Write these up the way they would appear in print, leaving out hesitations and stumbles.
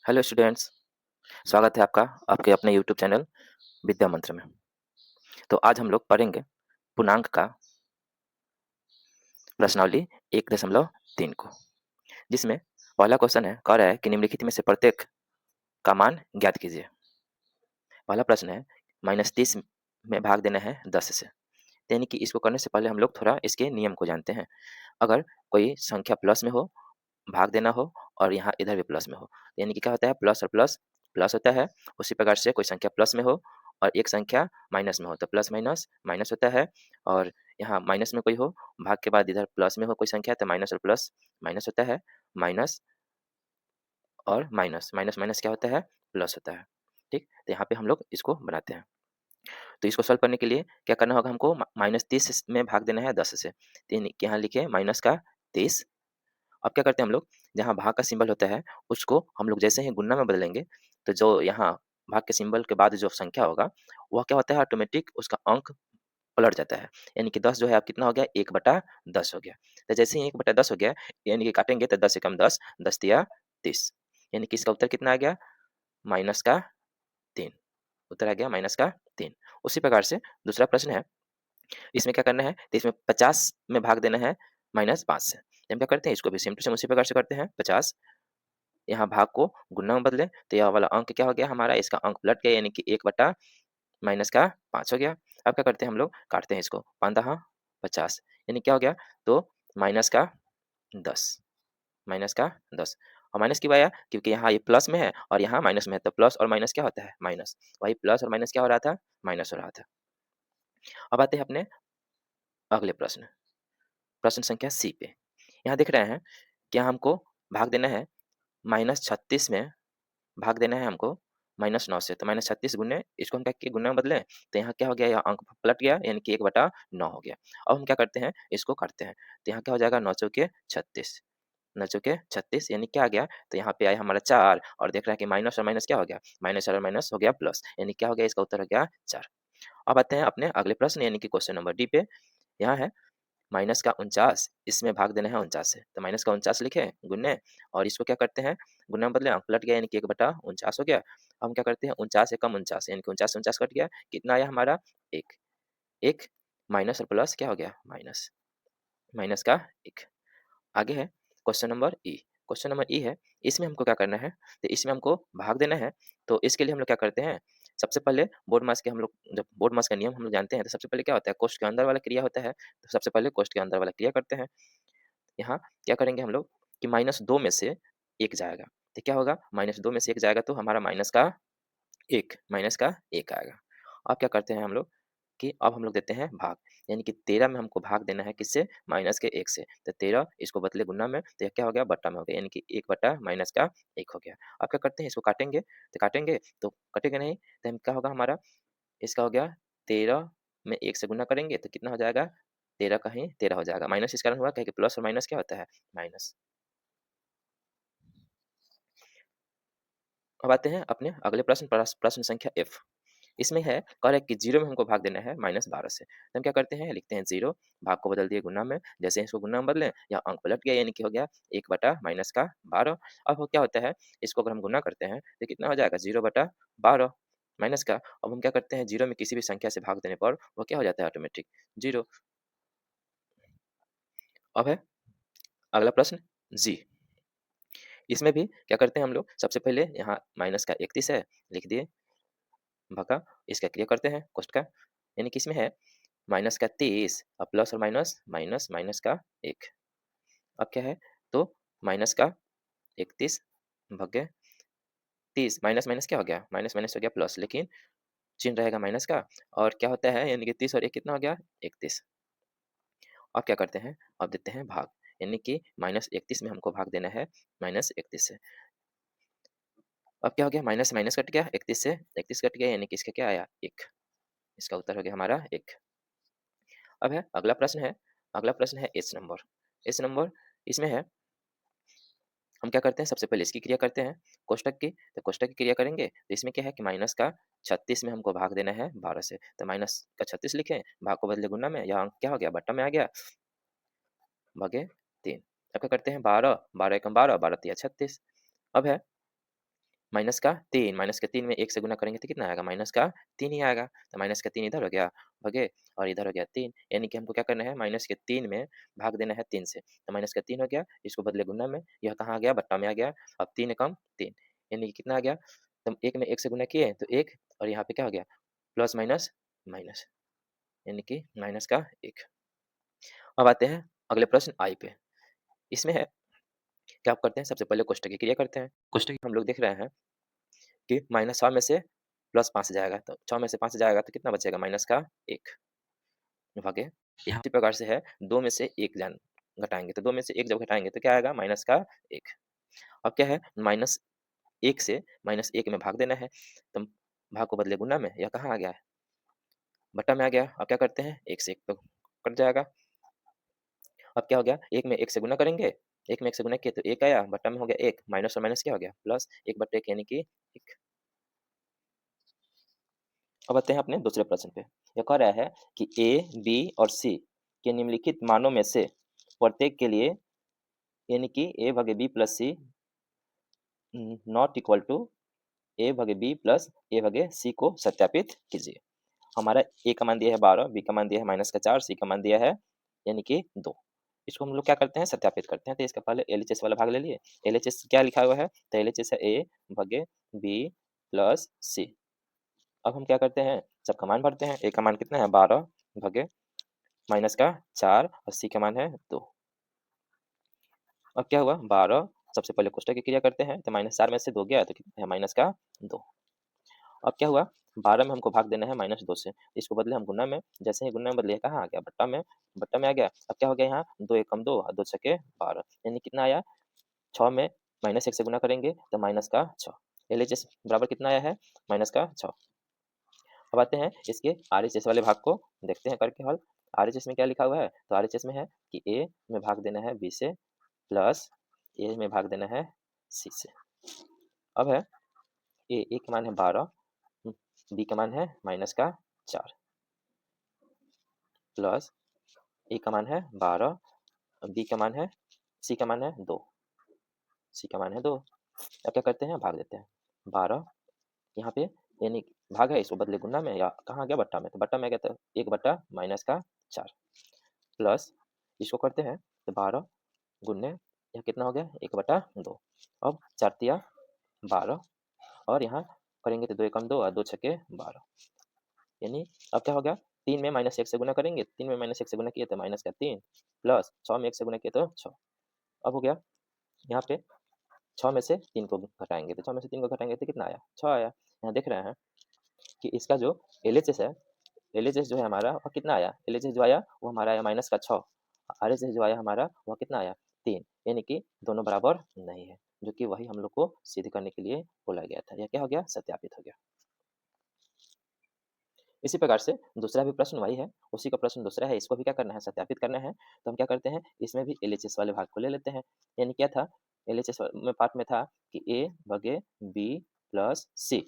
Hello students, स्वागत है आपका आपके अपने यूट्यूब चैनल विद्या मंत्र में। तो आज हम लोग पढ़ेंगे पूर्णांक का प्रश्नावली 1.3 को, जिसमें पहला क्वेश्चन है, कह रहा है कि निम्नलिखित में से प्रत्येक का मान ज्ञात कीजिए। पहला प्रश्न है -30 में भाग देना है 10 से, यानी कि इसको करने से पहले हम लोग थोड़ा इसके नियम को जानते हैं। अगर कोई संख्या प्लस में हो, भाग देना हो और यहाँ इधर भी प्लस में हो, यानी कि क्या होता है, प्लस और प्लस प्लस होता है। उसी प्रकार से कोई संख्या प्लस में हो और एक संख्या माइनस में हो तो प्लस माइनस माइनस होता है। और यहाँ माइनस में कोई हो, भाग के बाद इधर प्लस में हो कोई संख्या तो माइनस और प्लस माइनस होता है। माइनस और माइनस माइनस माइनस क्या होता है, प्लस होता है। ठीक, तो यहाँ पे हम लोग इसको बनाते हैं। तो इसको सॉल्व करने के लिए क्या करना होगा, हमको -30 में भाग देना है 10 से, तो यहाँ लिखे माइनस का 30। अब क्या करते हैं हम लोग, जहाँ भाग का सिंबल होता है उसको हम लोग जैसे ही गुणा में बदलेंगे, तो जो यहाँ भाग के सिंबल के बाद जो संख्या होगा वह क्या होता है, ऑटोमेटिक उसका अंक पलट जाता है। यानी कि 10 जो है अब कितना हो गया, 1/10 हो गया। तो जैसे ही 1/10 हो गया, यानी कि काटेंगे तो 10 से कम 10, 10 तिया 30, यानी कि इसका उत्तर कितना आ गया, माइनस का 3। उत्तर आ गया माइनस का 3। उसी प्रकार से दूसरा प्रश्न है, इसमें क्या करना है, तो इसमें 50 में भाग देना है -5 से। तो हम क्या करते हैं, इसको भी सेम टू सेम उसी प्रकार से करते हैं। 50 यहाँ भाग को गुणा में बदले तो यह वाला अंक क्या हो गया हमारा, इसका अंक पलट गया, यानी कि 1/-5 हो गया। अब क्या करते हैं हम लोग, काटते हैं इसको, 5 50, यानी क्या हो गया, तो माइनस का 10, माइनस का 10। और माइनस क्यों आया, क्योंकि यहाँ ये प्लस में है और यहाँ माइनस में है, तो प्लस और माइनस क्या होता है, माइनस। वही प्लस और माइनस क्या हो रहा था, माइनस हो रहा था। अब आते हैं अपने अगले प्रश्न, प्रश्न संख्या सी पे। यहाँ देख रहे हैं कि हमको भाग देना है -36 में भाग देना है हमको -9 से, तो -36 गुने इसको हम क्या किए, गुना में बदले, तो यहाँ क्या हो गया, यह अंक पलट गया, यानी कि 1/9 हो गया। अब हम क्या करते हैं, इसको काटते हैं, तो यहाँ क्या हो जाएगा, 9 चौके 36, 9 चौके 36, यानी क्या आ गया, तो यहाँ पे आया हमारा 4 और देख रहा है कि माइनस और माइनस क्या हो गया, माइनस और माइनस हो गया प्लस, यानी क्या हो गया, इसका उत्तर हो गया 4। अब आते हैं अपने अगले प्रश्न, यानी कि क्वेश्चन नंबर डी पे। यहाँ है माइनस का 49, इसमें भाग देना है 49 से, तो माइनस का 49 लिखे गुन्ने और इसको क्या करते हैं, गुना में बदले, अंक पलट गया, यानी कि 1/49 हो गया। अब हम क्या करते हैं, 49 से कम 49, यानी कि 49 से 49 कट गया, कितना आया हमारा, 1। 1 माइनस और प्लस क्या हो गया, माइनस, माइनस का 1। आगे है क्वेश्चन नंबर ई। क्वेश्चन नंबर ई है, इसमें हमको क्या करना है, तो इसमें हमको भाग देना है। तो इसके लिए हम लोग क्या करते हैं, सबसे पहले बोर्ड मास के हम लोग, जब बोर्ड मास का नियम हम लोग जानते हैं, तो सबसे पहले क्या होता है, कोष्ठ के अंदर वाला क्रिया होता है, तो सबसे पहले कोष्ठ के अंदर वाला क्रिया करते हैं। यहाँ क्या करेंगे हम लोग कि -2 में से 1 जाएगा, तो क्या होगा, -2 में से 1 जाएगा तो हमारा माइनस का 1 आएगा। अब क्या करते हैं हम लोग कि अब हम लोग देते हैं भाग, यानी कि 13 में हमको भाग देना है किससे, माइनस के 1 से, तो 13 इसको बदले गुना में, तो यह क्या हो गया, बट्टा में हो गया, यानी कि 1/-1 हो गया। अब क्या करते हैं, इसको काटेंगे, तो काटेंगे तो कटेगा नहीं, तो हम क्या होगा हमारा, इसका हो गया 13 में 1 से गुना करेंगे तो कितना हो जाएगा, 13 का ही 13 हो जाएगा। माइनस इस कारण हुआ क्या, कि प्लस और माइनस क्या होता है, माइनस। अब आते हैं अपने अगले प्रश्न, प्रश्न संख्या एफ। इसमें है, कह रहा है कि 0 में हमको भाग देना है -12 से, तो हम क्या करते हैं, लिखते हैं 0, भाग को बदल दिए गुना में, जैसे ही इसको गुना में बदले या अंक पलट गया, यानी कि हो गया 1/-12। अब वो क्या होता है, इसको अगर हम गुना करते हैं तो कितना हो जाएगा, 0/12 माइनस का। अब हम क्या करते हैं, 0 में किसी भी संख्या से भाग देने पर वो क्या हो जाता है, ऑटोमेटिक 0। अब है अगला प्रश्न जी। इसमें भी क्या करते हैं हम लोग, सबसे पहले यहाँ माइनस का 31 है, लिख दिए, भगा, इसका क्रिया करते हैं कोष्ठ का, यानी कि इसमें है माइनस का 30 और प्लस और माइनस माइनस माइनस का 1। अब क्या है, तो माइनस का 31 भगे 30, माइनस माइनस क्या हो गया, माइनस माइनस हो गया प्लस, लेकिन चिन्ह रहेगा माइनस का, और क्या होता है, यानी कि 30 और 1 कितना हो गया, 31। अब क्या करते हैं, अब देते हैं भाग, यानी कि -31 में हमको भाग देना है -31 से। अब क्या हो गया, माइनस माइनस कट गया, 31 से 31 कट गया, यानी कि इसका क्या आया, 1। इसका उत्तर हो गया हमारा 1। अब है अगला प्रश्न है, अगला प्रश्न है एस नंबर। एस नंबर, इसमें है, हम क्या करते हैं, सबसे पहले इसकी क्रिया करते हैं कोष्ठक की, तो कोष्ठक की क्रिया करेंगे तो इसमें क्या है कि माइनस का 36 में हमको भाग देना है 12 से, तो माइनस का 36 लिखें, भाग को बदले गुना में, यहाँ अंक क्या हो गया, बट्टा में आ गया, भागे 3। अब क्या करते हैं, 12, 12 एकम 12, 12 तिया 36। अब है माइनस का 3, माइनस के 3 में 1 से गुना करेंगे तो कितना आएगा? माइनस का 3 ही आएगा। तो माइनस का 3 इधर हो गया, भगे और इधर हो गया 3, यानी कि हमको क्या करना है? माइनस के 3 में भाग देना है 3 से। तो माइनस का 3 हो गया, इसको बदले गुना में, यह कहाँ आ गया? बट्टा में आ गया। अब 3 एकम 3, यानी कि कितना आ गया? तो 1 में 1 से गुना किए तो 1, और यहाँ पे क्या हो गया? प्लस माइनस माइनस, यानी कि माइनस का 1। अब आते हैं अगले प्रश्न आई पे। इसमें है, क्या आप करते हैं? सबसे पहले कोष्ठक की क्रिया करते हैं। कोष्ठक में हम लोग देख रहे हैं कि -6 में से प्लस 5 जाएगा, तो 6 में से 5 जाएगा तो कितना बचेगा? माइनस का 1, भागे यहाँ इसी प्रकार से है, 2 में से 1 घटाएँगे, तो 2 में से 1 जब घटाएँगे तो क्या आएगा? माइनस का 1। अब क्या है? -1 से -1 में भाग देना है, तो भाग को बदले गुना में, यह कहाँ आ गया है? बट्टा में आ गया। अब क्या करते हैं? 1 से 1 तो कट जाएगा। अब क्या हो गया? 1 में 1 से गुना करेंगे, 1 में 1 से गुना किए तो 1 आया, बट्टा में हो गया 1, माइनस और माइनस क्या हो गया? प्लस, 1/1 यानी कि 1। अब आते हैं अपने दूसरे प्रश्न पे। यह कह रहा है कि ए, बी और सी के निम्नलिखित मानों में से प्रत्येक के लिए, यानी कि ए भागे b plus c not equal to a भागे बी प्लस ए भागे सी को सत्यापित कीजिए। हमारा ए का मान दिया है 12, बी का मान दिया है -4, सी का मान दिया है यानी कि 2। इसको हम लोग क्या करते हैं? सत्यापित करते हैं। तो इसका पहले एलएचएस वाला भाग ले लिए। एलएचएस क्या लिखा हुआ है? तो एलएचएस है ए भागे बी प्लस सी। अब हम क्या करते हैं? सबका मान भरते हैं। ए का मान कितना है? 12 भागे -4 और सी का मान है 2। अब क्या हुआ? 12, सबसे पहले कोष्ठक की क्रिया करते हैं, तो -4 में से 2 गया तो कितना है? माइनस का 2। अब क्या हुआ? 12 में हमको भाग देना है -2 से, इसको बदले हम गुना में, जैसे ही गुना में बदले कहाँ आ गया? बट्टा में, बट्टा में आ गया। अब क्या हो गया यहाँ? 2 एकम 2 और 2 छक्के 12, यानी कितना आया? 6 में -1 से गुना करेंगे तो माइनस का 6। एलएचएस बराबर कितना आया है? माइनस का 6। अब आते हैं इसके आरएचएस वाले भाग को, देखते हैं करके हल। आरएचएस में क्या लिखा हुआ है? तो आरएचएस में है कि ए में भाग देना है बी से प्लस ए में भाग देना है सी से। अब है ए का मान है 12, बी का मान है -4 प्लस ए का मान है 12, बी का मान है, सी का मान है 2, सी का मान है 2। अब क्या करते हैं? भाग देते हैं। 12 यहाँ पे, यानी भाग है, इसको बदले गुना में, या कहाँ गया? बट्टा में, तो बट्टा में गया तो 1/-4 प्लस इसको करते हैं तो 12 गुने, यह कितना हो गया? 1/2। अब 4 तिया 12, और यहाँ करेंगे तो 2 एकम 2 और 2 छक्के 12, यानी अब क्या हो गया? 3 में -1 से गुना करेंगे, 3 में -1 से गुना किए तो माइनस का 3 प्लस 6 में 1 से गुना किए तो 6। अब हो गया यहाँ पे 6 में से 3 को घटाएँगे, तो 6 में से 3 को घटाएँगे तो कितना आया? 6 आया। यहाँ देख रहे हैं कि इसका जो एलएचएस है, एलएचएस जो है हमारा, वह कितना आया? एलएचएस जो आया वो हमारा आया माइनस का 6, आरएचएस जो आया हमारा वह कितना आया? 3, यानी कि दोनों बराबर नहीं है, जो कि वही हम लोग को सिद्ध करने के लिए बोला गया था। यह क्या हो गया? सत्यापित हो गया। इसी प्रकार से दूसरा भी प्रश्न वही है, उसी का प्रश्न दूसरा है, इसको भी क्या करना है? सत्यापित करना है। तो हम क्या करते हैं? इसमें भी एलएचएस वाले भाग को ले लेते हैं। यानी क्या था? एलएचएस में पार्ट में था कि ए भागे बी प्लस सी।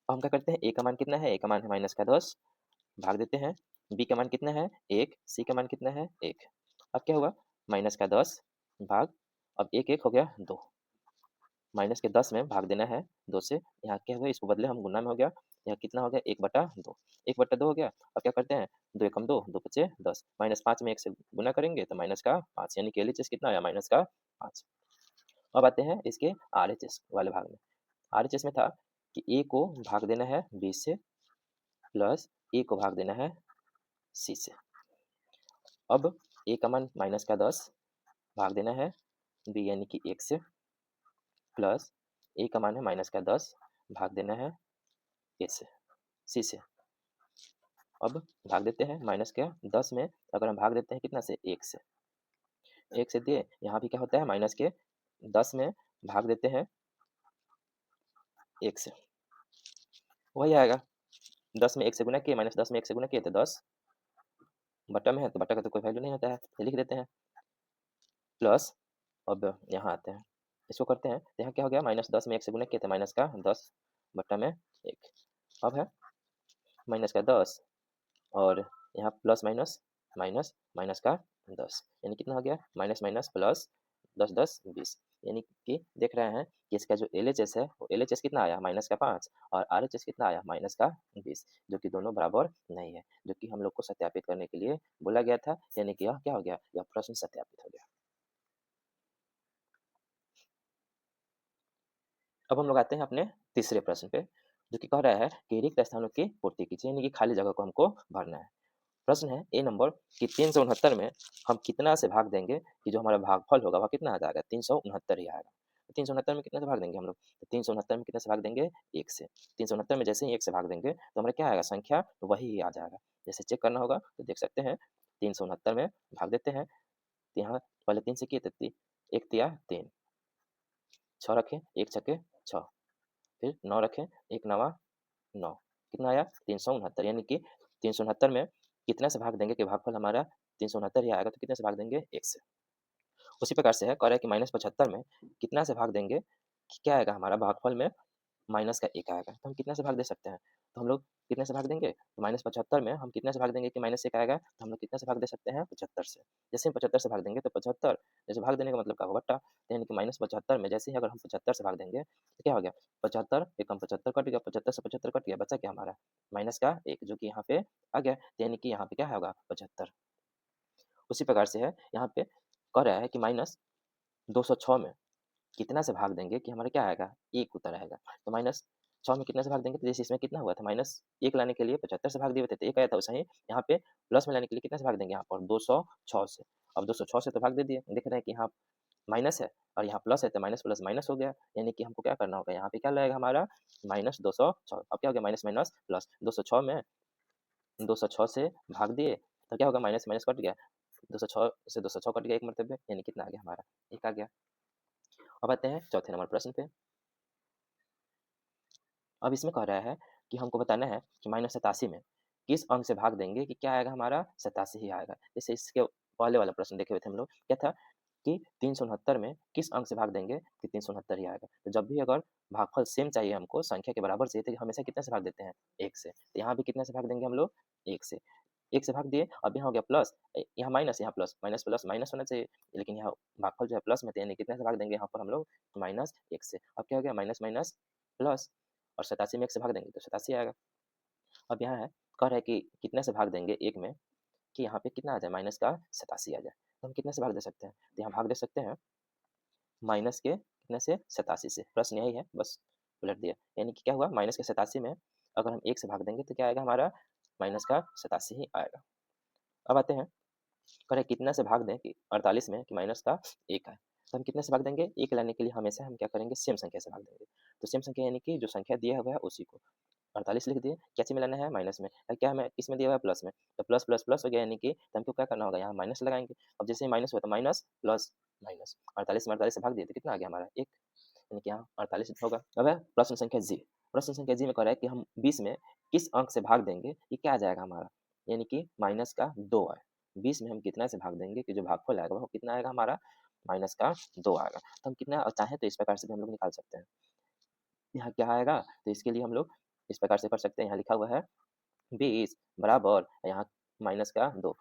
अब हम क्या करते हैं? ए का मान कितना है? ए का मान है -10, भाग देते हैं। बी का मान कितना है? 1, सी का मान कितना है? 1। अब क्या हुआ? -10 भाग, अब 1 हो गया 2, -10 में भाग देना है 2 से, यहाँ क्या हुआ? इसको बदले हम गुना में हो गया, यहाँ कितना हो गया? 1/2, 1/2 हो गया। अब क्या करते हैं? 2 एकम 2, 2 पचे 10, -5 में 1 से गुना करेंगे तो माइनस का 5, यानी कि एलएचएस कितना आया? माइनस का 5। अब आते हैं इसके आरएचएस वाले भाग में। आरएचएस में था कि ए को भाग देना है बी से प्लस ए को भाग देना है सी से। अब ए का मान -10 भाग देना है बी, यानी कि 1 से प्लस ए का मान है -10 भाग देना है ए से, सी से। अब भाग देते हैं माइनस क्या? 10 में अगर हम भाग देते हैं कितना से? 1 से, 1 से दिए, यहाँ भी क्या होता है? माइनस के 10 में भाग देते हैं 1 से, वही आएगा। 10 में 1 से गुना किए, -10 में 1 से गुना किए तो 10, बट्टा में है तो बट्टा का तो कोई वैल्यू नहीं होता है, तो लिख देते हैं प्लस। अब यहाँ आते हैं, इसको करते हैं तो यहाँ क्या हो गया? -10 में 1 से गुना किए तो माइनस का 10 बट्टा में 1। अब है माइनस का 10, और यहाँ प्लस माइनस माइनस, माइनस का 10, यानी कितना हो गया? माइनस माइनस प्लस, 10 10 20, यानी कि देख रहे हैं कि इसका जो एलएचएस है वो एलएचएस कितना आया माइनस का 5 और आरएचएस कितना आया माइनस का 20, जो कि दोनों बराबर नहीं है, जो कि हम लोग को सत्यापित करने के लिए बोला गया था। यानी कि यह क्या हो गया, यह प्रश्न सत्यापित हो गया। अब हम लोग आते हैं अपने तीसरे प्रश्न पे, जो कि कह रहा है कि रिक्त स्थानों की पूर्ति कीजिए, यानी कि खाली जगह को हमको भरना है। प्रश्न है ए नंबर कि 369 में हम कितना से भाग देंगे कि जो हमारा भागफल होगा वह कितना आ जाएगा, 369 ही आएगा। तो 369 में कितने से भाग देंगे हम लोग, तो 369 में कितने से भाग देंगे, 1 से। 369 में जैसे ही 1 से भाग देंगे तो हमारा क्या आएगा, संख्या वही आ जाएगा। जैसे चेक करना होगा तो देख सकते हैं, 369 में भाग देते हैं, तो यहाँ पहले 3 से किए थे, 1 तिया 3, 6 रखें, 1 छक्के 6, फिर 9 रखें, 1 नवा 9, कितना आया 369, यानी कि 369 में कितने से भाग देंगे कि भागफल हमारा 369 ही आएगा, तो कितने से भाग देंगे, 1 से। उसी प्रकार से है, कह रहा है कि -75 में कितना से भाग देंगे कि क्या आएगा हमारा भागफल में माइनस का 1 आएगा, तो हम कितने से भाग दे सकते हैं, तो हम लोग कितने से भाग देंगे, तो -75 में हम कितने से भाग देंगे कि माइनस 1 आएगा, तो हम लोग कितने से भाग दे सकते हैं, 75 से। जैसे हम 75 से भाग देंगे तो 75 जैसे भाग देने का मतलब क्या होगा, बट्टा, तो यानी कि -75 में जैसे ही अगर हम 75 से भाग देंगे तो क्या हो गया, 75 एकम 75 कट गया, 75 से 75 कट गया, बचा क्या हमारा माइनस का 1, जो कि यहाँ पे आ गया, तो यानी कि यहाँ पे क्या होगा 75। उसी प्रकार से है, यहाँ पे कह रहा है कि -206 में कितना से भाग देंगे कि हमारा क्या आएगा, 1 उत्तर आएगा। तो -6 में कितने से भाग देंगे, तो जैसे इसमें कितना हुआ था, -1 लाने के लिए 75 से भाग दिए थे, तो 1 आया था, वैसे ही यहाँ पे प्लस में लाने के लिए कितने से भाग देंगे, यहाँ पर 206 से। अब 206 से तो भाग दे दिए, देख रहे हैं कि यहाँ माइनस है और यहाँ प्लस है, तो माइनस प्लस माइनस हो गया, यानी कि हमको क्या करना होगा, यहाँ पे क्या लगेगा हमारा -206। अब क्या हो गया, माइनस माइनस प्लस, 206 में 206 से भाग दिए तो क्या होगा, माइनस माइनस कट गया, 206 से 206 कट गया एक मरतबे, यानी कितना आ गया हमारा, 1 आ गया। अब आते हैं चौथे नंबर प्रश्न पे। अब इसमें कह रहा है कि हमको बताना है कि -87 में किस अंक से भाग देंगे कि क्या आएगा हमारा, 87 ही आएगा। जैसे इसके पहले वाला प्रश्न देखे हुए थे हम लोग, क्या था कि 369 में किस अंक से भाग देंगे कि 369 ही आएगा। तो जब भी अगर भागफल सेम चाहिए हमको, संख्या के बराबर चाहिए, तो हमेशा कितने से भाग देते हैं, 1 से। तो यहाँ भी कितने से भाग देंगे हम लोग, 1 से। 1 से भाग दिए, अब यहाँ हो गया प्लस, यहाँ माइनस, यहाँ प्लस, माइनस प्लस माइनस होना चाहिए, लेकिन यहाँ भागफल जो है प्लस में थे, यानी कितने से भाग देंगे यहाँ पर हम लोग, -1 से। अब क्या हो गया, माइनस माइनस प्लस, और 87 में 1 से भाग देंगे तो 87 आएगा। अब यहाँ है, कह रहा है कि कितने से भाग देंगे 1 में कि यहाँ पे कितना आ जाए, माइनस का 87 आ जाए। तो हम कितने से भाग दे सकते हैं, तो यहाँ भाग दे सकते हैं माइनस के कितने से, 87 से। प्रश्न यही है, बस उलट दिया, यानी कि क्या हुआ, माइनस के 87 में अगर हम 1 से भाग देंगे तो क्या आएगा हमारा, माइनस का 87 ही आएगा। अब आते हैं, कह रहे कितना से भाग दें कि 48 में कि माइनस का 1 आए, तो हम कितने से भाग देंगे, 1 लाने के लिए हमेशा हम क्या करेंगे, सेम संख्या से भाग देंगे। तो सेम संख्या यानी कि जो संख्या दिया हुआ है उसी को, 48 लिख दिए, क्या चीज़ में लाना है, माइनस में, क्या हमें इसमें दिया हुआ है प्लस में, तो प्लस प्लस प्लस हो गया, यानी कि तो हमको क्या करना होगा, यहाँ माइनस लगाएँगे। अब जैसे ही माइनस हुआ तो माइनस प्लस माइनस, 48 में 48 से भाग दिए तो कितना आ गया हमारा, 1, यानी कि यहाँ 48 होगा। अब है प्रश्न संख्या जी। प्रश्न संख्या जी में कह रहा है कि हम 20 में किस अंक से भाग देंगे, ये क्या आ जाएगा हमारा, यानी कि माइनस का 2 आए। 20 में हम कितना से भाग देंगे कि जो भागफल आएगा वो कितना आएगा हमारा, माइनस का 2 आएगा। तो हम कितना चाहें तो इस प्रकार से भी हम लोग निकाल सकते हैं। यहाँ क्या आएगा, तो इसके लिए हम लोग इस प्रकार से कर सकते हैं, यहाँ लिखा हुआ है 20 बराबर यहाँ माइनस का 2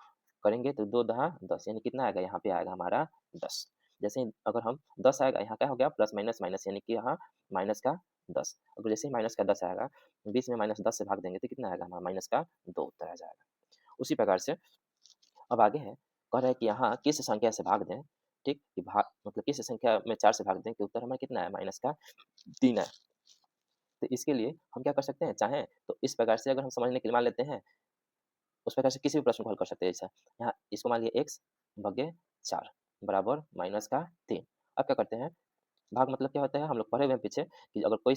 करेंगे तो 2 दहा 10, यानी कितना आएगा, यहाँ पे आएगा हमारा 10। जैसे ही अगर हम 10 आएगा, यहाँ क्या हो गया, प्लस माइनस माइनस, यानी कि यहाँ माइनस का 10। अगर जैसे ही माइनस का 10 आएगा, 20 में -10 से भाग देंगे तो कितना आएगा हमारा, माइनस का 2 उत्तर आ जाएगा। उसी प्रकार से अब आगे है, कह रहा है कि यहाँ किस संख्या से भाग दें, ठीक, कि भाग मतलब किस संख्या में 4 से भाग दें कि उत्तर हमें कितना है, माइनस का 3 है। तो इसके लिए हम क्या कर सकते हैं, चाहें तो इस प्रकार से अगर हम समझने के लिए मान लेते हैं, उस प्रकार से किसी भी प्रश्न को हल कर सकते हैं। जैसा यहाँ इसको मान लिया x भागे 4 बराबर माइनस का 3। अब क्या करते हैं, भाग मतलब क्या होता है, हम लोग पढ़े हुए हैं पीछे कि अगर कोई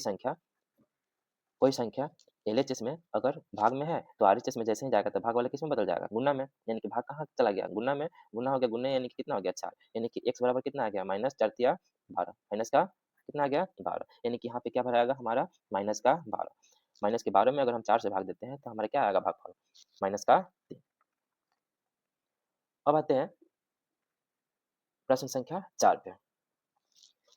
संख्या एलएचएस में अगर भाग में है तो आरएचएस में जैसे ही जाएगा तो भाग वाला किस में बदल जाएगा, गुना में, यानी कि भाग कहाँ चला गया, गुना में। गुना हो गया, गुना यानी कि कितना हो गया, 4, यानी कि x बराबर कितना आ गया, माइनस 4 तिया 12, माइनस का कितना आ गया, 12, यानी कि यहाँ पे क्या भरा आएगा हमारा, माइनस का 12। माइनस के 12 में अगर हम 4 से भाग देते हैं तो हमारा क्या आएगा भागफल, माइनस का 3। अब आते हैं प्रश्न संख्या 4 पे।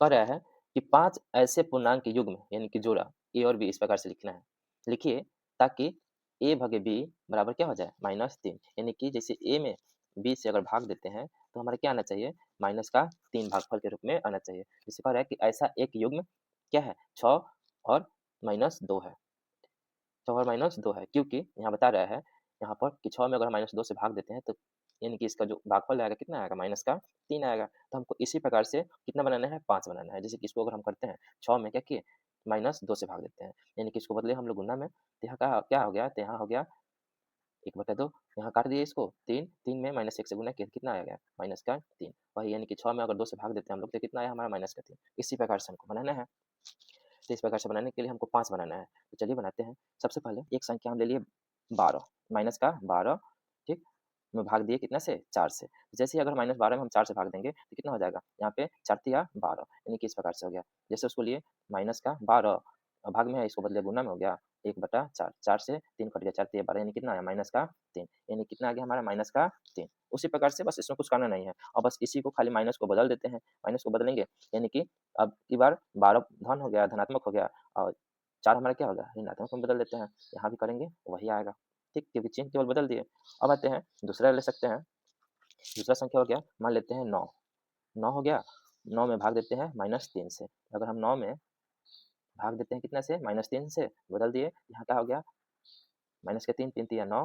कह रहा है कि 5 ऐसे पूर्णांक युग्म यानी कि जोड़ा ए और बी इस प्रकार से लिखना है। लिखिए ताकि a भागे b बराबर क्या हो जाए, -3, यानी कि जैसे a में b से अगर भाग देते हैं तो हमारा क्या आना चाहिए, माइनस का 3 भागफल के रूप में आना चाहिए। जिससे कह रहा है कि ऐसा एक युग्म क्या है, 6 और -2 है। 6 और -2 है, क्योंकि यहाँ बता रहा है यहाँ पर कि 6 में अगर हम -2 से भाग देते हैं तो यानी कि इसका जो भागफल आएगा कितना आएगा, माइनस का 3 आएगा। तो हमको इसी प्रकार से कितना बनाना है, 5 बनाना है। जैसे कि इसको अगर हम करते हैं 6 में क्या किए, -2 से भाग देते हैं, यानी कि इसको बदले हम लोग गुणा में, तो यहाँ का क्या हो गया, तो यहाँ हो गया 1/2, यहाँ काट दिए इसको 3, 3 में -1 से गुणा किया तो कितना आ गया, माइनस का 3। वही यानी कि 6 में अगर 2 से भाग देते हैं हम लोग तो कितना आया हमारा, माइनस का 3। इसी प्रकार से हमको बनाना है। तो इस प्रकार से बनाने के लिए हमको 5 बनाना है। तो चलिए बनाते हैं। सबसे पहले एक संख्या हम ले लिए 12, माइनस का 12, ठीक? में भाग दिए कितना से, 4 से। जैसे ही अगर -12 में हम 4 से भाग देंगे तो कितना हो जाएगा, यहाँ पे 4 तिया 12, यानी कि इस प्रकार से हो गया। जैसे उसको लिए माइनस का 12 भाग में है, इसको बदले गुणा में हो गया 1/4, 4 से 3 कट गया, 4 तिया 12, यानी कितना आया, माइनस का 3, यानी कितना आ गया हमारा, माइनस का 3। उसी प्रकार से बस इसमें कुछ करना नहीं है और बस इसी को खाली माइनस को बदल देते हैं। माइनस को बदलेंगे यानी कि अब की बार 12 धन हो गया, धनात्मक हो गया और 4 हमारा क्या हो गया, ऋणात्मक में बदल देते हैं। यहाँ भी करेंगे वही आएगा, ठीक? क्योंकि चिन्ह केवल बदल दिए। अब आते हैं दूसरा ले सकते हैं। दूसरा संख्या हो गया, मान लेते हैं 9, 9 हो गया, 9 में भाग देते हैं -3 से। अगर हम 9 में भाग देते हैं कितना से, -3 से, बदल दिए, यहाँ क्या हो गया, माइनस का 3, 3 तिया 9,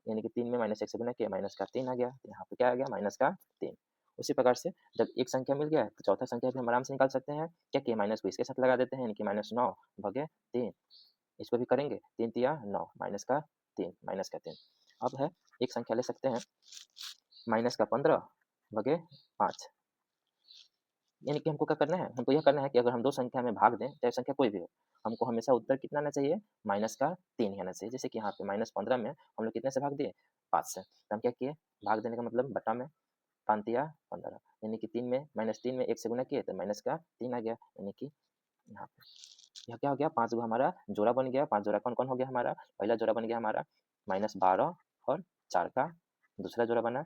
यानी कि 3 में -1 से गुणा किया, माइनस का 3 आ गया। तो यहाँ पे क्या आ गया, माइनस का 3। उसी प्रकार से जब एक संख्या मिल गया तो चौथा संख्या भी हम आराम से निकाल सकते हैं। क्या किया, माइनस को इसके साथ लगा देते हैं, यानी कि -9 भागे 3। इसको भी करेंगे, 3 तिया 9, माइनस का 3, माइनस का 3। अब है एक संख्या ले सकते हैं, माइनस का 15 भागे 5, यानी कि हमको क्या करना है, हमको यह करना है कि अगर हम 2 संख्या में भाग दें, चाहे संख्या कोई भी हो, हमको हमेशा उत्तर कितना आना चाहिए, माइनस का 3 ही आना चाहिए। जैसे कि यहाँ पे -15 में हम लोग कितने से भाग दिए, 5 से। तो हम क्या किए, भाग देने का मतलब बटा में 5 तिया 15, यानी कि 3 में -3 में 1 से गुणा किए तो माइनस का 3 आ गया, यानी कि यहाँ पे यह क्या हो गया, 5 गो हमारा जोड़ा बन गया। 5 जोड़ा कौन-कौन हो गया हमारा, पहला जोड़ा बन गया हमारा -12 और 4 का, दूसरा जोड़ा बना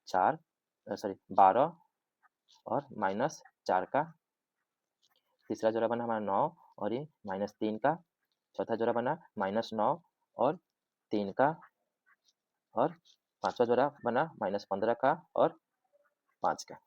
4 सॉरी 12 और -4 का, तीसरा जोड़ा बना हमारा 9 और ये -3 का, चौथा जोड़ा बना -9 और 3 का, और पाँचवा जोड़ा बना -15 का और 5 का।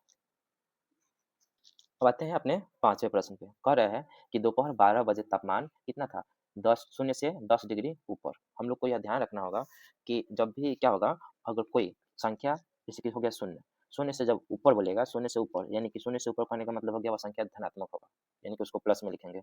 अब आते हैं अपने 5वें प्रश्न पे। कह रहा है कि दोपहर 12 बजे तापमान कितना था? 10 शून्य से 10 डिग्री ऊपर। हम लोग को यह ध्यान रखना होगा कि जब भी क्या होगा, अगर कोई संख्या जैसे कि हो गया शून्य, शून्य से जब ऊपर बोलेगा, शून्य से ऊपर यानी कि शून्य से ऊपर कहने का मतलब हो गया वह संख्या धनात्मक होगा, यानी कि उसको प्लस में लिखेंगे।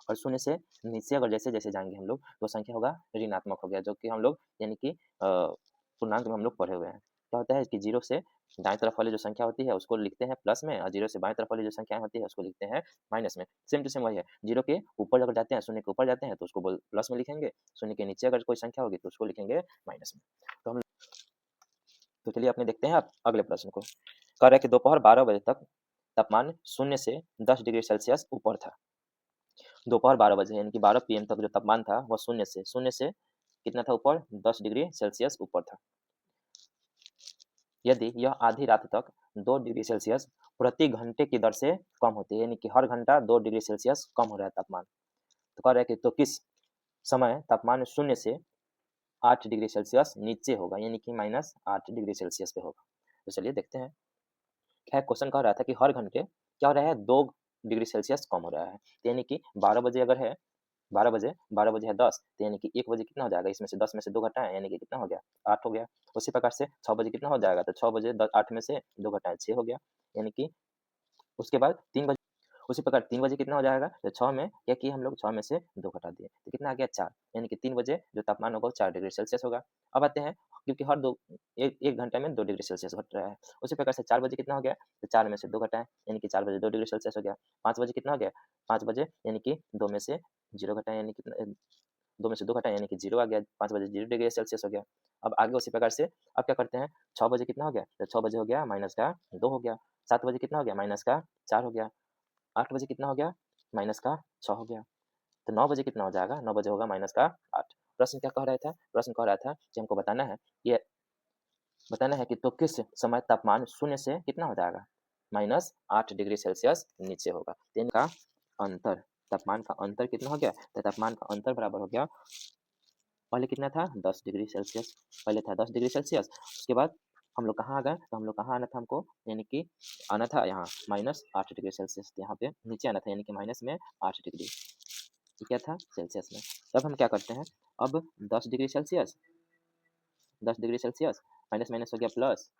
और शून्य से नीचे अगर जैसे-जैसे जाएँगे हम लोग, तो संख्या होगा ऋणात्मक हो गया, जो कि हम लोग यानी कि पूर्णांक में हम लोग पढ़े हुए हैं। क्या होता है कि 0 से दाएँ तरफ वाली जो संख्या होती है उसको लिखते हैं प्लस में और 0 से बाएँ तरफ वाली जो संख्याएँ होती है उसको लिखते हैं माइनस में। सेम टू सेम वही है। 0 के ऊपर अगर जाते हैं, शून्य के ऊपर जाते हैं तो उसको बोल प्लस में लिखेंगे, शून्य के नीचे अगर कोई संख्या होगी तो उसको लिखेंगे माइनस में। तो हम तो चलिए अपने देखते हैं अब अगले प्रश्न को। कह रहा है कि दोपहर 12 बजे तक तापमान 0 से 10 डिग्री सेल्सियस ऊपर था। दोपहर 12 बजे यानी कि 12 पीएम तक जो तापमान था वह शून्य से कितना था ऊपर? 10 डिग्री सेल्सियस ऊपर था। यदि यह आधी रात तक 2 डिग्री सेल्सियस प्रति घंटे की दर से कम होती है, यानी कि हर घंटा 2 डिग्री सेल्सियस कम हो रहा है तापमान। तो कह रहा है कि तो किस समय तापमान 0 से 8 डिग्री सेल्सियस नीचे होगा, यानी कि -8 डिग्री सेल्सियस पे होगा। तो चलिए देखते हैं। क्या क्वेश्चन कह रहा था कि हर घंटे क्या हो रहा है, 2 डिग्री सेल्सियस कम हो रहा है। तो यानी कि 12 बजे अगर है 12 बजे है 10, तो यानी कि 1 बजे कितना हो जाएगा, इसमें से 10 में से 2 घटाएँ यानी कि कितना हो गया, 8 हो गया। उसी प्रकार से 6 बजे कितना हो जाएगा, तो 6 बजे 8 में से 2 घटाएँ 6 हो गया, यानी कि उसके बाद 3 बजे, उसी प्रकार 3 बजे कितना हो जाएगा, तो 6 में क्या किए हम लोग, 6 में से 2 घटा दिए, तो कितना आ गया 4, यानी कि 3 बजे जो तापमान होगा वो 4 डिग्री सेल्सियस होगा। अब आते हैं, क्योंकि हर 1 घंटे में 2 डिग्री सेल्सियस घट रहा है। उसी प्रकार से 4 बजे कितना हो गया, तो 4 में से 2 घटाएँ, यानी कि 4 बजे 2 डिग्री सेल्सियस हो गया। 5 बजे कितना हो गया, 5 बजे यानी कि 2 में से 0 घटाएँ, यानी कितना 2 में से 2 घटाएँ यानी कि 0 आ गया, 5 बजे 0 डिग्री सेल्सियस हो गया। अब आगे उसी प्रकार से अब क्या करते हैं, 6 बजे कितना हो गया, तो 6 बजे हो गया माइनस का 2 हो गया, 7 बजे कितना हो गया, माइनस का 4 हो गया, 8 बजे कितना हो गया, माइनस का 6 हो गया, तो 9 बजे कितना हो जाएगा, 9 बजे होगा माइनस का 8। प्रश्न क्या कह रहा था? प्रश्न कह रहा था कि हमको ये बताना है कि तो किस समय तापमान 0 से कितना हो जाएगा, -8 डिग्री सेल्सियस नीचे होगा। तो इनका अंतर, तापमान का अंतर कितना हो गया, तो तापमान का अंतर बराबर हो गया, पहले कितना था 10 डिग्री सेल्सियस, पहले था 10 डिग्री सेल्सियस, उसके बाद हम लोग कहाँ आ गए? तो हम लोग कहाँ आना था हमको? यानी कि आना था यहाँ -8 डिग्री सेल्सियस, यहाँ पे नीचे आना था यानी कि माइनस में 8 डिग्री। ये क्या था? सेल्सियस में। तब हम क्या करते हैं? अब 10 degree Celsius, 10 degree Celsius minus minus हो गया प्लस,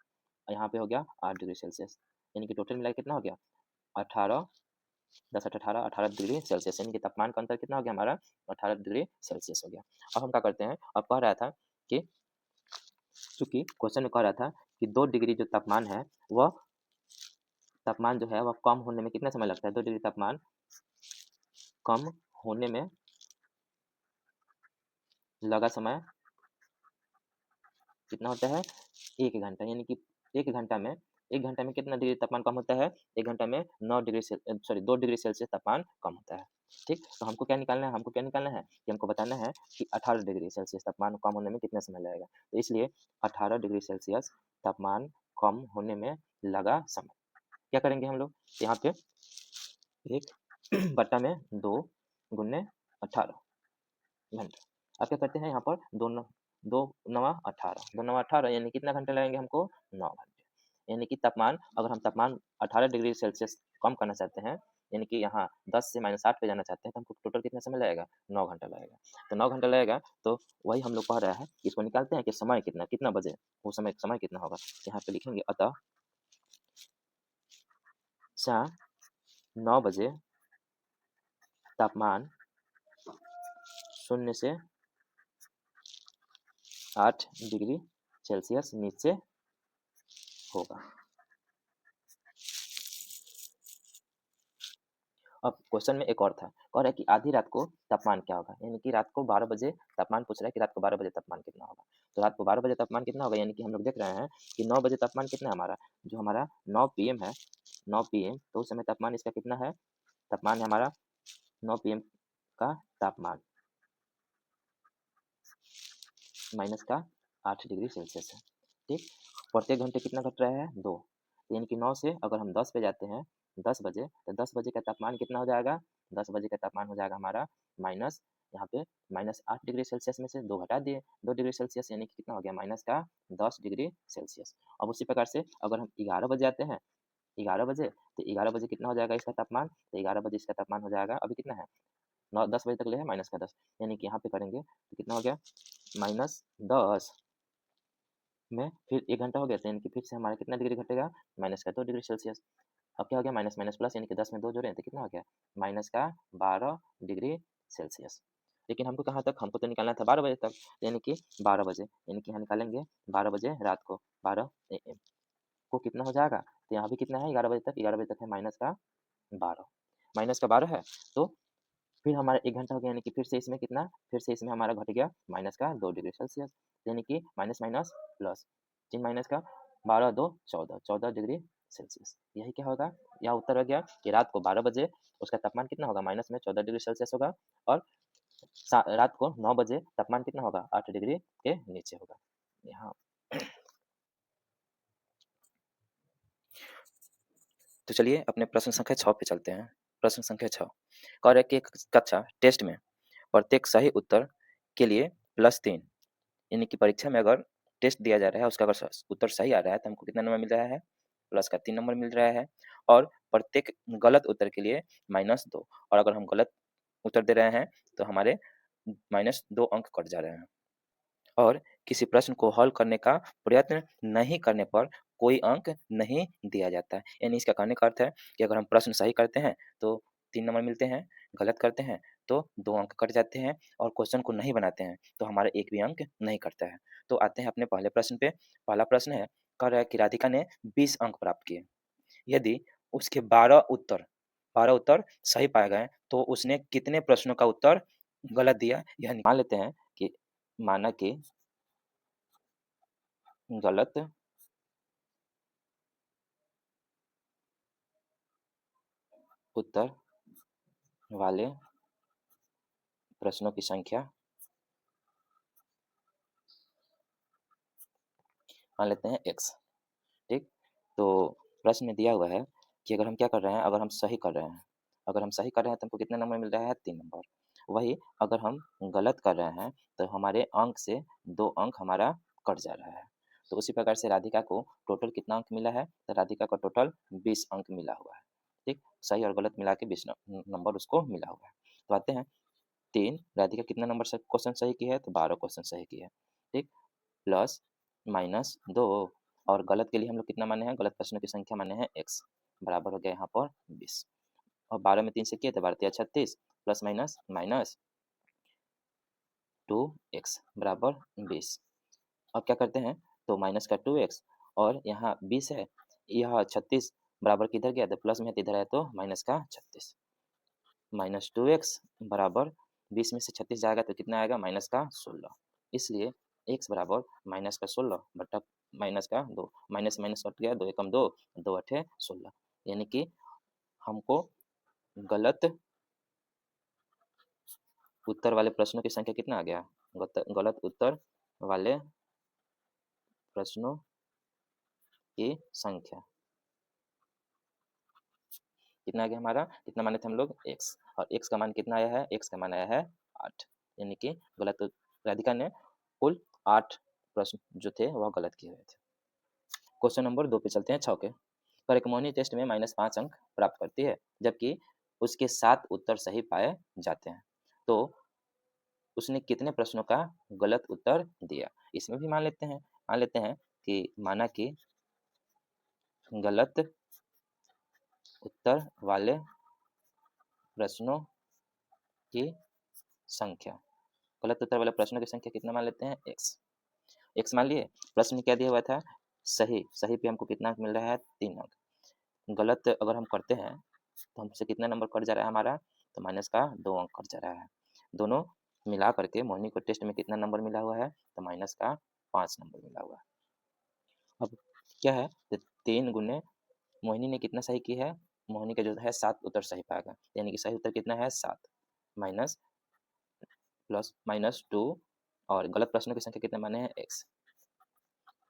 और यहाँ पे हो गया 8 डिग्री सेल्सियस, यानी कि टोटल मिला के कितना हो गया? 18, 10 8 18, 18 डिग्री सेल्सियस, यानी कि तापमान का अंतर कितना हो गया हमारा? 18 डिग्री सेल्सियस हो गया। अब हम क्या करते हैं? अब कह रहा था कि चूँकि क्वेश्चन में कह रहा था कि 2 डिग्री जो तापमान है, वह तापमान जो है वह कम होने में कितना समय लगता है? 2 डिग्री तापमान कम होने में लगा समय कितना होता है? 1 घंटा, यानी कि 1 घंटा में 1 घंटा में कितना डिग्री तापमान कम होता है? 1 घंटा में 9 डिग्री 2 डिग्री सेल्सियस तापमान कम होता है। ठीक? तो हमको क्या निकालना है? हमको क्या निकालना है? कि हमको बताना है कि 18 डिग्री सेल्सियस तापमान कम होने में कितना समय लगेगा। तो इसलिए 18 डिग्री सेल्सियस तापमान कम होने में लगा समय। क्या करेंगे हम लोग? यहाँ पे 1 बट्टा में 2 गुने 18 घंटा। अब क्या करते हैं यहाँ पर? 2 नवा 18, 2 नवा 18, यानी कितना घंटा लगेंगे हमको? 9 घंटे। यानी कि तापमान, अगर हम तापमान 18 डिग्री सेल्सियस कम करना चाहते हैं, यानी कि यहाँ 10 से -8 पे जाना चाहते हैं, तो हमको टोटल कितना समय लगेगा? 9 घंटा लगेगा। तो 9 घंटा लगेगा, तो वही हम लोग कह रहा है कि इसको निकालते हैं कि समय कितना, कितना बजे? वो समय कितना होगा? यहाँ पे लिखेंगे, अतः शाम 9 बजे तापमान 0 से 8 डिग्री सेल्सियस नीचे होगा। अब क्वेश्चन में एक और था, कह रहा है कि आधी रात को तापमान क्या होगा? यानी कि रात को 12 बजे तापमान पूछ रहा है कि रात को 12 बजे तापमान कितना होगा? तो रात को 12 बजे तापमान कितना होगा? यानी कि हम लोग देख रहे हैं कि 9 बजे तापमान कितना है हमारा? जो हमारा 9 पीएम है, 9 पीएम, तो उस समय तापमान इसका कितना है? तापमान है हमारा 9 पीएम का तापमान माइनस का 8 डिग्री सेल्सियस है। ठीक? प्रत्येक घंटे कितना घट रहा है? 2। यानी कि 9 से अगर हम 10 पे जाते हैं, 10 बजे, तो 10 बजे का तापमान कितना हो जाएगा? 10 बजे का तापमान हो जाएगा हमारा माइनस, यहाँ पे -8 डिग्री सेल्सियस में से 2 घटा दिए, 2 डिग्री सेल्सियस, यानी कि कितना हो गया? माइनस का 10 डिग्री सेल्सियस। अब उसी प्रकार से अगर हम 11 बजे आते हैं, 11 बजे, तो 11 बजे कितना हो जाएगा इसका तापमान? तो 11 बजे इसका तापमान हो जाएगा, अभी कितना है? 9 10 बजे तक ले है माइनस का 10, यानी कि यहाँ पे करेंगे तो कितना हो गया? -10 में फिर 1 घंटा हो गया, तो यानी कि फिर से हमारा कितना डिग्री घटेगा? माइनस का 2 डिग्री सेल्सियस। अब क्या हो गया? माइनस माइनस प्लस, यानी कि 10 में 2 जोड़े तो कितना हो गया? माइनस का 12 डिग्री सेल्सियस। लेकिन हमको कहाँ तक? हमको तो निकालना था 12 बजे तक, यानी कि 12 बजे, यानी कि यहाँ निकालेंगे 12 बजे रात को, 12 एएम को कितना हो जाएगा? तो यहाँ भी कितना है? 11 बजे तक, 11 बजे तक है माइनस का 12, माइनस का 12 है, तो फिर हमारा 1 घंटा हो गया, यानी कि फिर से इसमें कितना? फिर से इसमें हमारा घट गया माइनस का 2 डिग्री सेल्सियस, यानी कि माइनस माइनस प्लस, 3 माइनस का 12 2 14, 14 डिग्री सेल्सियस। यही क्या होगा? यह उत्तर हो गया कि रात को 12 बजे उसका तापमान कितना होगा? माइनस में 14 डिग्री सेल्सियस होगा, और रात को 9 बजे तापमान कितना होगा? 8 डिग्री के नीचे होगा। यहाँ तो चलिए अपने प्रश्न संख्या 6 पे चलते हैं। प्रश्न संख्या 6 कह रहा है कि एक कक्षा टेस्ट में प्रत्येक सही उत्तर के लिए +3, यानी कि परीक्षा में अगर टेस्ट दिया जा रहा है, उसका अगर उत्तर सही आ रहा है, तो हमको कितना नंबर मिल रहा है? प्लस का 3 नंबर मिल रहा है, और प्रत्येक गलत उत्तर के लिए -2, और अगर हम गलत उत्तर दे रहे हैं, तो हमारे -2 अंक कट जा रहे हैं। और किसी प्रश्न को हल करने का प्रयत्न नहीं करने पर कोई अंक नहीं दिया जाता है। यानी इसका कहने का अर्थ है कि अगर हम प्रश्न सही करते हैं तो 3 नंबर मिलते हैं, गलत करते हैं तो 2 अंक कट जाते हैं, और क्वेश्चन को नहीं बनाते हैं तो हमारा 1 भी अंक नहीं कटता है। तो आते हैं अपने पहले प्रश्न पे। पहला प्रश्न है, कह रहा है कि राधिका ने 20 अंक प्राप्त किए। यदि उसके 12 उत्तर सही पाए गए, तो उसने कितने प्रश्नों का उत्तर गलत दिया? यह मान लेते हैं कि माना कि गलत उत्तर वाले प्रश्नों की संख्या मान लेते हैं x। ठीक? तो प्रश्न में दिया हुआ है कि अगर हम क्या कर रहे हैं? अगर हम सही कर रहे हैं, अगर हम सही कर रहे हैं तो हमको कितना नंबर मिल रहा है? 3 नंबर। वही अगर हम गलत कर रहे हैं तो हमारे अंक से 2 अंक हमारा कट जा रहा है। तो उसी प्रकार से राधिका को टोटल कितना अंक मिला है, तो राधिका को टोटल 20 अंक मिला हुआ है। ठीक, सही और गलत मिला के 20 नंबर उसको मिला हुआ है। तो आते हैं 3, राधिका कितना नंबर से क्वेश्चन सही की है, तो 12 क्वेश्चन सही की है। ठीक, प्लस माइनस 2 और गलत के लिए हम लोग कितना माने हैं, गलत प्रश्नों की संख्या माने हैं x, बराबर हो गया यहाँ पर 20 और 12 में 3 से किए तो 12 36 प्लस माइनस माइनस 2x बराबर 20। अब क्या करते हैं, तो माइनस का 2x और यहाँ 20 है, यह 36 बराबर किधर गया, तो प्लस में इधर है तो माइनस का 36, माइनस 2x बराबर 20 में से 36 जाएगा तो कितना आएगा, माइनस का 16। इसलिए x बराबर माइनस का 16 बटा माइनस का 2, माइनस माइनस कट गया, 2 एकम 2, 2 अठे 16, यानी कि हमको गलत उत्तर वाले प्रश्नों की संख्या कितना आ गया, गलत उत्तर वाले प्रश्नों की संख्या कितना आ गया हमारा, कितना माने थे हम लोग x, और x का मान कितना आया है, x का मान आया है 8, यानी कि गलत, राधिका ने कुल 8 प्रश्न जो थे वह गलत किए हुए थे। क्वेश्चन नंबर 2 पे चलते हैं, 6 के। करिकमोनी टेस्ट में -5 अंक प्राप्त करती है जबकि उसके 7 उत्तर सही पाए जाते हैं, तो उसने कितने प्रश्नों का गलत उत्तर दिया। इसमें भी मान लेते हैं कि माना कि गलत उत्तर वाले प्रश्नों की संख्या, गलत उत्तर वाले प्रश्नों की संख्या कितना मान लेते हैं, x मान लिए। प्रश्न क्या दिया हुआ था, सही, सही पे हमको कितना अंक मिल रहा है, 3 अंक। गलत अगर हम करते हैं तो हमसे कितना नंबर कट जा रहा है हमारा, तो माइनस का 2 अंक कट जा रहा है। दोनों मिला करके मोहिनी को टेस्ट में कितना नंबर मिला हुआ है, तो माइनस का 5 नंबर मिला हुआ है। अब क्या है, तो 3 गुने मोहिनी ने कितना सही की है, मोहिनी का जो है 7 उत्तर सही पाएगा, यानी कि सही उत्तर कितना है 7, माइनस प्लस माइनस 2 और गलत प्रश्नों की संख्या कितने माने हैं, x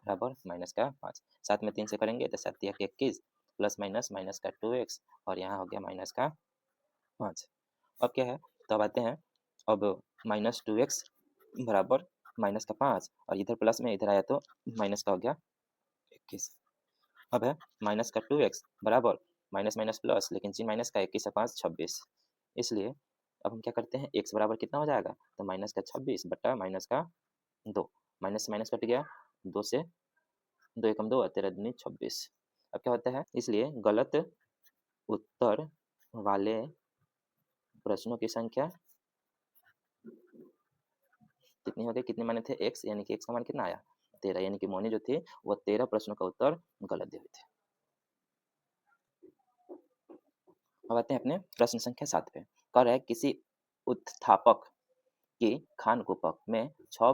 बराबर माइनस का 5, 7 में 3 से करेंगे तो 7 तिया 21 प्लस माइनस माइनस का 2x और यहाँ हो गया माइनस का 5। अब क्या है, तो अब आते हैं, अब माइनस 2x बराबर माइनस का 5 और इधर प्लस में इधर आया तो माइनस का हो गया 21। अब है माइनस का 2x बराबर माइनस माइनस प्लस, लेकिन चिन्ह माइनस का 21 से 5 26, इसलिए अब हम क्या करते हैं, x बराबर कितना हो जाएगा, तो माइनस का 26 बटा माइनस का 2, माइनस से माइनस कट गया, 2 से 2 एकम 2 13 दूनी 26। अब क्या होता है, इसलिए गलत उत्तर वाले प्रश्नों की संख्या कितनी हो गई, कितने माने थे x, यानी कि x का मान कितना आया 13, यानी कि मोनी जो थी वह 13 प्रश्नों का उत्तर गलत दिए हुए थे। अब आते हैं अपने प्रश्न संख्या 7 पे। कह रहा है किसी उत्थापक की खानकुपक में 6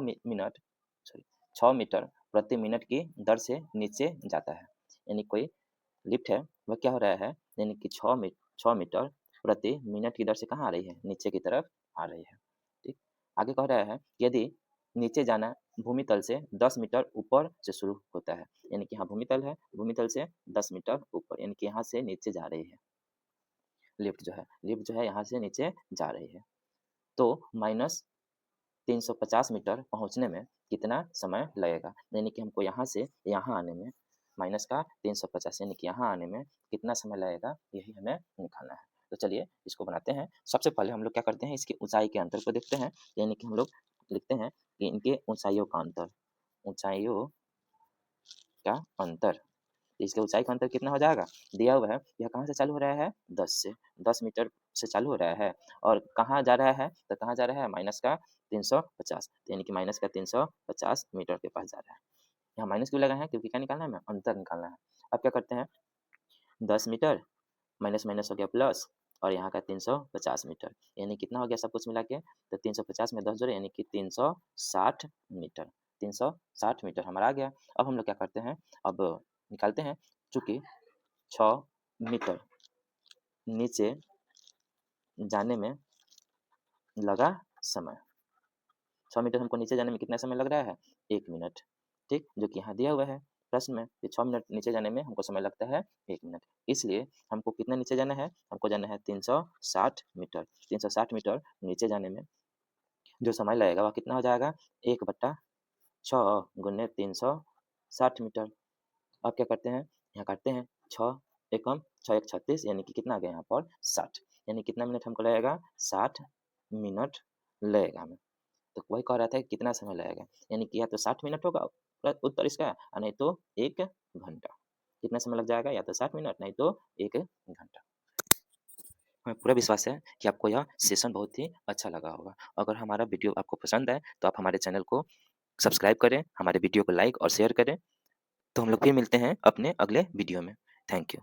मीटर प्रति मिनट की दर से नीचे जाता है, यानी कोई लिफ्ट है वह क्या हो रहा है, यानी कि 6 मीटर प्रति मिनट की दर से कहाँ आ रही है, नीचे की तरफ आ रही है। ठीक, आगे कह रहा है यदि नीचे जाना भूमि तल से 10 मीटर ऊपर से शुरू होता है, यानी कि यहाँ भूमि तल है, भूमि तल से 10 मीटर ऊपर, यानी कि यहाँ से नीचे जा रही है लिफ्ट जो है यहाँ से नीचे जा रही है, तो माइनस 350 मीटर पहुंचने में कितना समय लगेगा, यानी कि हमको यहाँ से यहाँ आने में माइनस का 350 यानी कि यहाँ आने में कितना समय लगेगा, यही हमें निकालना है। तो चलिए इसको बनाते हैं। सबसे पहले हम लोग क्या करते हैं, इसकी ऊंचाई के अंतर को देखते हैं, यानी कि हम लोग लिखते हैं कि इनके ऊंचाइयों का अंतर, ऊंचाइयों का अंतर, इसके ऊंचाई का अंतर कितना हो जाएगा, दिया हुआ है, यह कहाँ से चालू हो रहा है, 10 से, 10 मीटर से चालू हो रहा है और कहाँ जा रहा है, तो कहाँ जा रहा है, माइनस का 350, यानी कि माइनस का 350 मीटर के पास जा रहा है। यहाँ माइनस क्यों लगा है, क्योंकि क्या निकालना है हमें, अंतर निकालना है। अब क्या करते हैं, 10 मीटर माइनस माइनस हो गया प्लस और यहाँ का 350 मीटर, यानी कितना हो गया सब कुछ मिला के, तो 350 में 10 जोड़े यानी कि 360 मीटर, 360 मीटर हमारा आ गया। अब हम लोग क्या करते हैं, अब निकालते हैं, चूंकि 6 मीटर नीचे जाने में लगा समय, 6 मीटर हमको नीचे जाने में कितना समय लग रहा है, 1 मिनट। ठीक, जो कि यहाँ दिया हुआ है प्रश्न में कि 6 मिनट नीचे जाने में हमको समय लगता है 1 मिनट, इसलिए हमको कितना नीचे जाना है, हमको जाना है 360 मीटर। 360 मीटर नीचे जाने में जो समय लगेगा वह कितना हो जाएगा, 1/6 गुने 360 60 मीटर। अब क्या करते हैं, यहाँ काटते हैं, 6 एकम 6 एक 36 यानी कि कितना आ गया यहाँ पर 60, यानी कितना मिनट हमको लगेगा, 60 मिनट लगेगा हमें। तो वही कह रहा था कि कितना समय लगेगा, यानी कि या तो 60 मिनट होगा उत्तर इसका, और नहीं तो 1 घंटा। कितना समय लग जाएगा, या तो 60 मिनट नहीं तो 1 घंटा। हमें पूरा विश्वास है कि आपको यह सेशन बहुत ही अच्छा लगा होगा। अगर हमारा वीडियो आपको पसंद आए तो आप हमारे चैनल को सब्सक्राइब करें, हमारे वीडियो को लाइक और शेयर करें। तो हम लोग फिर मिलते हैं अपने अगले वीडियो में। Thank you.